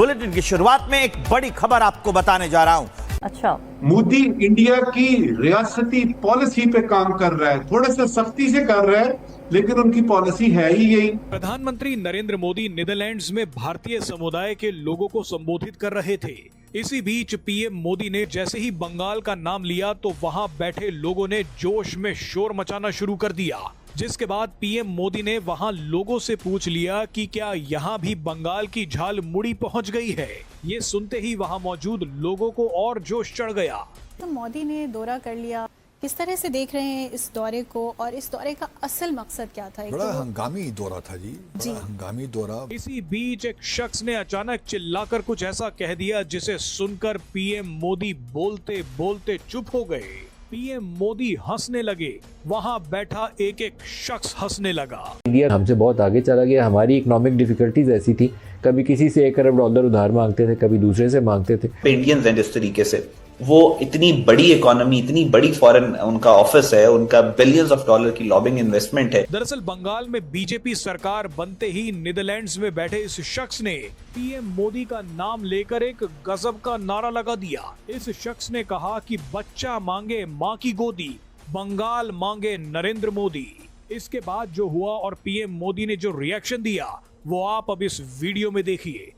Bulletin की शुरुआत में एक बड़ी खबर आपको बताने जा रहा हूं। अच्छा, मोदी इंडिया की रियासती पॉलिसी पे काम कर रहा है, थोड़े से सख्ती से कर रहा है, लेकिन उनकी पॉलिसी है ही यही। प्रधानमंत्री नरेंद्र मोदी नीदरलैंड्स में भारतीय समुदाय के लोगों को संबोधित कर रहे थे। इसी बीच पीएम मोदी ने जैसे ही बंगाल का नाम लिया तो वहां बैठे लोगों ने जोश में शोर मचाना शुरू कर दिया, जिसके बाद पीएम मोदी ने वहां लोगों से पूछ लिया कि क्या यहां भी बंगाल की झाल मुड़ी पहुंच गई है। ये सुनते ही वहां मौजूद लोगों को और जोश चढ़ गया। तो मोदी ने दौरा कर लिया, किस तरह से देख रहे हैं इस दौरे को और इस दौरे का असल मकसद क्या था? बड़ा हंगामी दौरा था जी, बड़ा हंगामी दौरा। इसी बीच एक शख्स ने अचानक चिल्लाकर कुछ ऐसा कह दिया जिसे सुनकर पीएम मोदी बोलते बोलते चुप हो गए। पीएम मोदी हंसने लगे, वहां बैठा एक एक शख्स हंसने लगा। इंडिया हमसे बहुत आगे चला गया। हमारी इकोनॉमिक डिफिकल्टीज ऐसी थी, कभी किसी से $1 अरब उधार मांगते थे, कभी दूसरे से मांगते थे। इंडियंस हैं जिस तरीके से, वो इतनी बड़ी इकोनॉमी, इतनी बड़ी फॉरेन उनका ऑफिस है, उनका बिलियंस ऑफ डॉलर की लॉबिंग इन्वेस्टमेंट है। दरअसल बंगाल में बीजेपी सरकार बनते ही नीदरलैंड्स में बैठे इस शख्स ने पीएम मोदी का नाम लेकर एक गजब का नारा लगा दिया। इस शख्स ने कहा कि बच्चा मांगे माँ की गोदी, बंगाल मांगे नरेंद्र मोदी। इसके बाद जो हुआ और पीएम मोदी ने जो रिएक्शन दिया वो आप अब इस वीडियो में देखिए।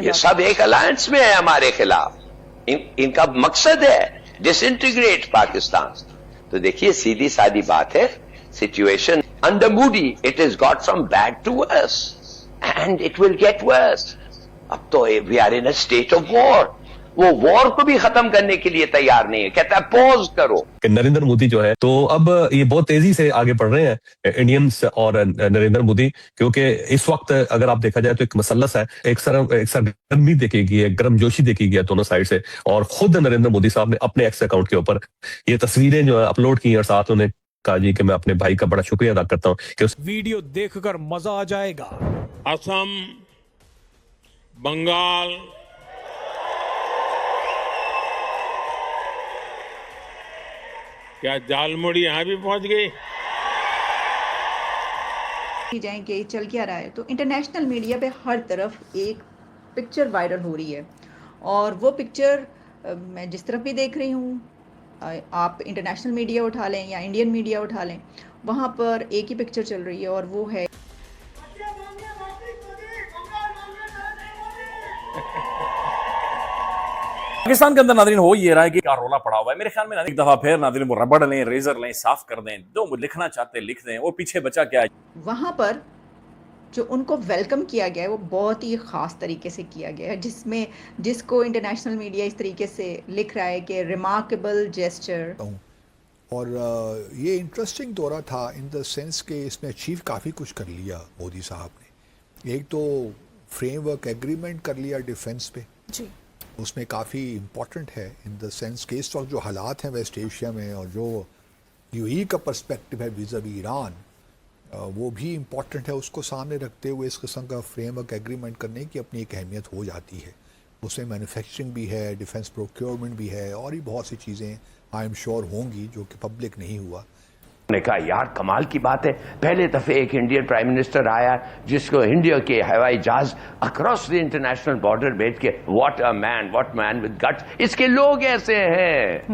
ये सब एक अलायंस में है हमारे खिलाफ। इनका मकसद है डिसइंटीग्रेट पाकिस्तान। तो देखिए सीधी सादी बात है, situation under Modi it is got from bad to worse and it will get worse. अब तो we are in a state of war. वो वॉर को भी खत्म करने के लिए तैयार नहीं है, कहता है पॉज करो। नरेंद्र मोदी जो है, तो अब ये बहुत तेजी से आगे बढ़ रहे हैं इंडियंस और नरेंद्र मोदी, क्योंकि इस वक्त अगर आप देखा जाए तो एक मसलस है, एक सरगर्मी देखी गई है, गर्मजोशी देखी गई है दोनों साइड से। और खुद नरेंद्र मोदी साहब ने अपने एक्स अकाउंट के ऊपर ये तस्वीरें जो है अपलोड की और साथ उन्हें कहा जी कि मैं अपने भाई का बड़ा शुक्रिया अदा करता हूँ कि उस वीडियो देखकर मजा आ जाएगा। असम, बंगाल, क्या झालमुड़ी यहां भी पहुंच गई? जाएंगे चल क्या रहा है, तो इंटरनेशनल मीडिया पे हर तरफ एक पिक्चर वायरल हो रही है और वो पिक्चर मैं जिस तरफ भी देख रही हूँ, आप इंटरनेशनल मीडिया उठा लें या इंडियन मीडिया उठा लें, वहाँ पर एक ही पिक्चर चल रही है और वो है पाकिस्तान के अंदर। नाज़रीन हो ये रहा है कि क्या रोला पड़ा हुआ है। मेरे ख्याल में एक दफा फिर नाज़रीन वो रबड़ लें, रेजर लें, साफ कर दें, जो लिखना चाहते लिख दें, और पीछे बचा क्या है। वहाँ पर जो उनको वेलकम किया गया है वो बहुत ही ख़ास तरीके से किया गया है, जिसको इंटरनेशनल मीडिया इस तरीके से लिख रहा है कि रिमार्केबल जेस्चर। और ये इंटरेस्टिंग दौरा था इन द सेंस कि इसमें अचीव काफ़ी कुछ कर लिया मोदी साहब ने। एक तो फ्रेमवर्क एग्रीमेंट कर लिया डिफेंस पे जी, उसमें काफ़ी इम्पॉर्टेंट है इन द सेंस कि इस वक्त जो हालात हैं वेस्ट एशिया में और जो यूएई का पर्सपेक्टिव है विज़ावी ईरान, वो भी इम्पॉर्टेंट है। उसको सामने रखते हुए इस किस्म का फ्रेमवर्क एग्रीमेंट करने की अपनी एक अहमियत हो जाती है। उसमें मैन्युफैक्चरिंग भी है, डिफेंस प्रोक्योरमेंट भी है और भी बहुत सी चीज़ें आई एम श्योर होंगी जो कि पब्लिक नहीं हुआ। ने कहा यार कमाल की बात है, पहले दफे एक इंडियन प्राइम मिनिस्टर आया जिसको इंडिया के हवाई जहाज अक्रॉस द इंटरनेशनल बॉर्डर बैठ के व्हाट मैन विद गट्स। इसके लोग ऐसे हैं।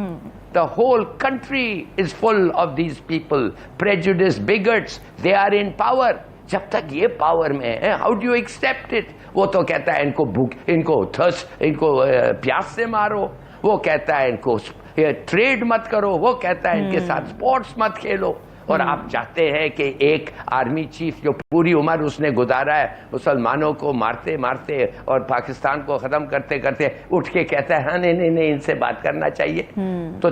The whole country is full of these people, prejudice, bigots, they are in power. जब तक ये पावर में है, how do you accept it? वो तो कहता है इनको भूख, इनको थर्स्ट, इनको प्यास से मारो। वो कहता है इनको ट्रेड मत करो। वो कहता है इनके साथ स्पोर्ट्स मत खेलो। और आप चाहते हैं कि एक आर्मी चीफ जो पूरी उम्र उसने गुजारा है मुसलमानों को मारते मारते और पाकिस्तान को खत्म करते करते, उठ के कहता है हाँ नहीं इनसे बात करना चाहिए। तो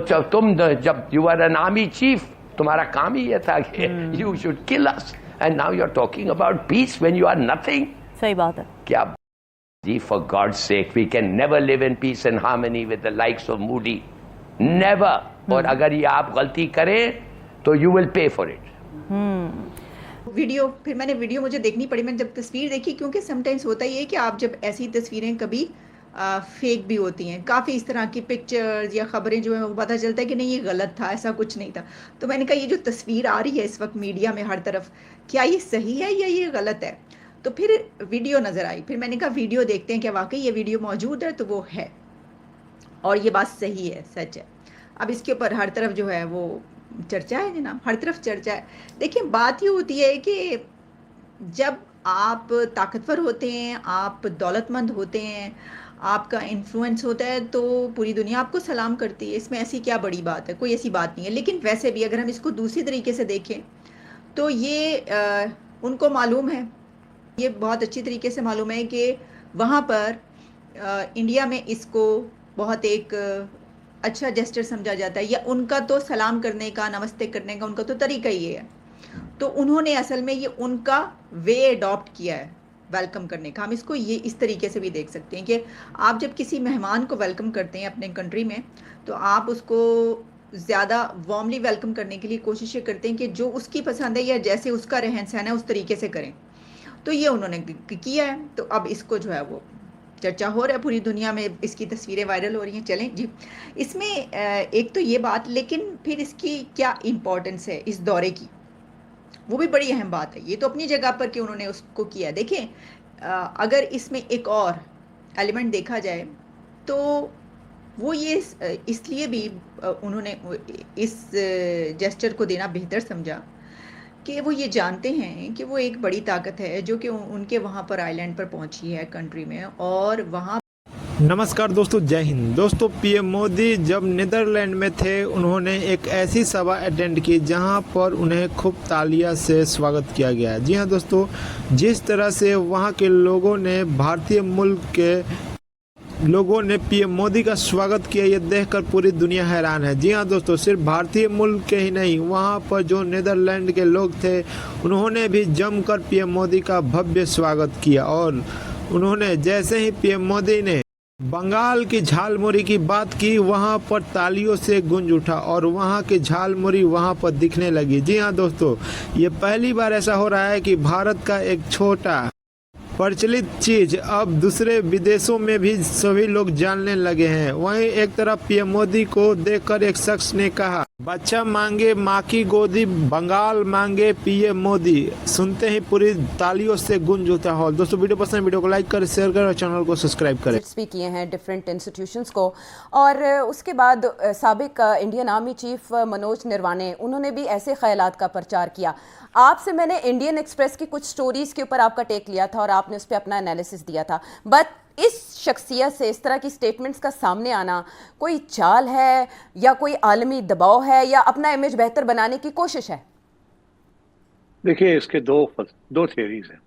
जब you are an army chief, तुम्हारा काम ही ये था कि you should kill us, and now you are talking about peace when you are nothing. सही बात है। क्या जी, for God's sake, we can never live in peace and harmony with the likes of Modi, never. और अगर ये आप गलती करें तो you will pay for it. फिर मैंने वीडियो मुझे देखनी पड़ी, मैंने जब तस्वीर देखी, क्योंकि समटाइम्स होता ही है कि आप जब ऐसी तस्वीरें कभी फेक भी होती हैं, काफ़ी इस तरह की पिक्चर्स या खबरें जो है वो पता चलता है कि नहीं ये गलत था, ऐसा कुछ नहीं था। तो मैंने कहा ये जो तस्वीर आ रही है इस वक्त मीडिया में हर तरफ, क्या ये सही है या ये गलत है? तो फिर वीडियो नज़र आई, फिर मैंने कहा वीडियो देखते हैं क्या वाकई ये वीडियो मौजूद है, तो वो है और ये बात सही है, सच है। अब इसके ऊपर हर तरफ जो है वो चर्चा है जनाब, हर तरफ चर्चा है। देखिए बात ये होती है कि जब आप ताकतवर होते हैं, आप दौलतमंद होते हैं, आपका इन्फ्लुएंस होता है, तो पूरी दुनिया आपको सलाम करती है। इसमें ऐसी क्या बड़ी बात है, कोई ऐसी बात नहीं है। लेकिन वैसे भी अगर हम इसको दूसरी तरीके से देखें तो ये उनको मालूम है, ये बहुत अच्छी तरीके से मालूम है कि वहाँ पर इंडिया में इसको बहुत एक अच्छा जेस्चर समझा जाता है, या उनका तो सलाम करने का, नमस्ते करने का उनका तो तरीका ही है। तो उन्होंने असल में ये उनका वे अडॉप्ट किया है वेलकम करने का। हम इसको ये इस तरीके से भी देख सकते हैं कि आप जब किसी मेहमान को वेलकम करते हैं अपने कंट्री में, तो आप उसको ज़्यादा वार्मली वेलकम करने के लिए कोशिश करते हैं कि जो उसकी पसंद है या जैसे उसका रहन सहन है उस तरीके से करें। तो ये उन्होंने किया है। तो अब इसको जो है वो चर्चा हो रहा है पूरी दुनिया में, इसकी तस्वीरें वायरल हो रही हैं। चलें जी, इसमें एक तो ये बात, लेकिन फिर इसकी क्या इम्पोर्टेंस है इस दौरे की, वो भी बड़ी अहम बात है। ये तो अपनी जगह पर कि उन्होंने उसको किया। देखें अगर इसमें एक और एलिमेंट देखा जाए तो वो ये इसलिए भी उन्होंने इस जेस्चर को देना बेहतर समझा कि वो ये जानते हैं कि वो एक बड़ी ताकत है जो कि उनके वहाँ पर आइलैंड पर पहुँची है कंट्री में, और वहाँ। नमस्कार दोस्तों, जय हिंद। दोस्तों पीएम मोदी जब नीदरलैंड में थे, उन्होंने एक ऐसी सभा अटेंड की जहां पर उन्हें खूब तालियां से स्वागत किया गया। जी हां दोस्तों, जिस तरह से वहां के लोगों ने, भारतीय मुल्क के लोगों ने पीएम मोदी का स्वागत किया, ये देखकर पूरी दुनिया हैरान है। जी हाँ दोस्तों, सिर्फ भारतीय मुल्क के ही नहीं, वहाँ पर जो नीदरलैंड के लोग थे उन्होंने भी जमकर पीएम मोदी का भव्य स्वागत किया। और उन्होंने जैसे ही पीएम मोदी ने बंगाल की झालमुरी की बात की, वहां पर तालियों से गूंज उठा और वहां की झालमुरी वहां पर दिखने लगी। जी हां दोस्तों, ये पहली बार ऐसा हो रहा है कि भारत का एक छोटा प्रचलित चीज अब दूसरे विदेशों में भी सभी लोग जानने लगे हैं। वहीं एक तरफ पीएम मोदी को देखकर एक शख्स ने कहा, बच्चा मांगे माँ की गोदी, बंगाल मांगे पीएम मोदी। सुनते ही पूरी तालियों से गूंज उठा हॉल। दोस्तों वीडियो पसंद, वीडियो को लाइक करें, शेयर करें और चैनल को सब्सक्राइब करें। भी किए हैं डिफरेंट इंस्टीट्यूशंस को, और उसके बाद साबिक इंडियन आर्मी चीफ मनोज निर्वाणे, उन्होंने भी ऐसे ख्यालात का प्रचार किया। आपसे मैंने इंडियन एक्सप्रेस की कुछ स्टोरीज के ऊपर आपका टेक लिया था और आपने उस पर अपना एनालिसिस दिया था, बट इस शख्सियत से इस तरह की स्टेटमेंट्स का सामने आना कोई चाल है या कोई आलमी दबाव है या अपना इमेज बेहतर बनाने की कोशिश है? देखिए, इसके दो थियरीज हैं।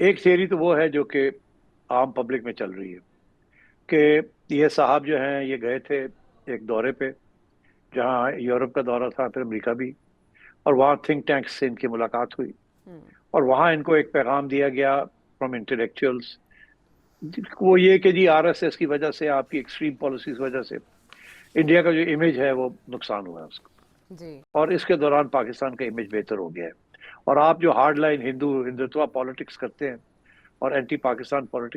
एक थियरी तो वो है जो कि आम पब्लिक में चल रही है कि ये साहब जो हैं ये गए थे एक दौरे पे, जहाँ यूरोप का दौरा था, फिर अमेरिका भी, और वहाँ थिंक टैंक्स से इनकी मुलाकात हुई और वहाँ इनको एक पैगाम दिया गया फ्रॉम इंटेलेक्चुअल्स, वो ये कि जी आरएसएस की वजह से, आपकी एक्सट्रीम पॉलिसीज की वजह से इंडिया का जो इमेज है वो नुकसान हुआ है उसको जी। और इसके दौरान पाकिस्तान का इमेज बेहतर हो गया है। और आप जो हार्ड लाइन हिंदुत्व पॉलिटिक्स करते हैं और एंटी पाकिस्तान पॉलिटिक्स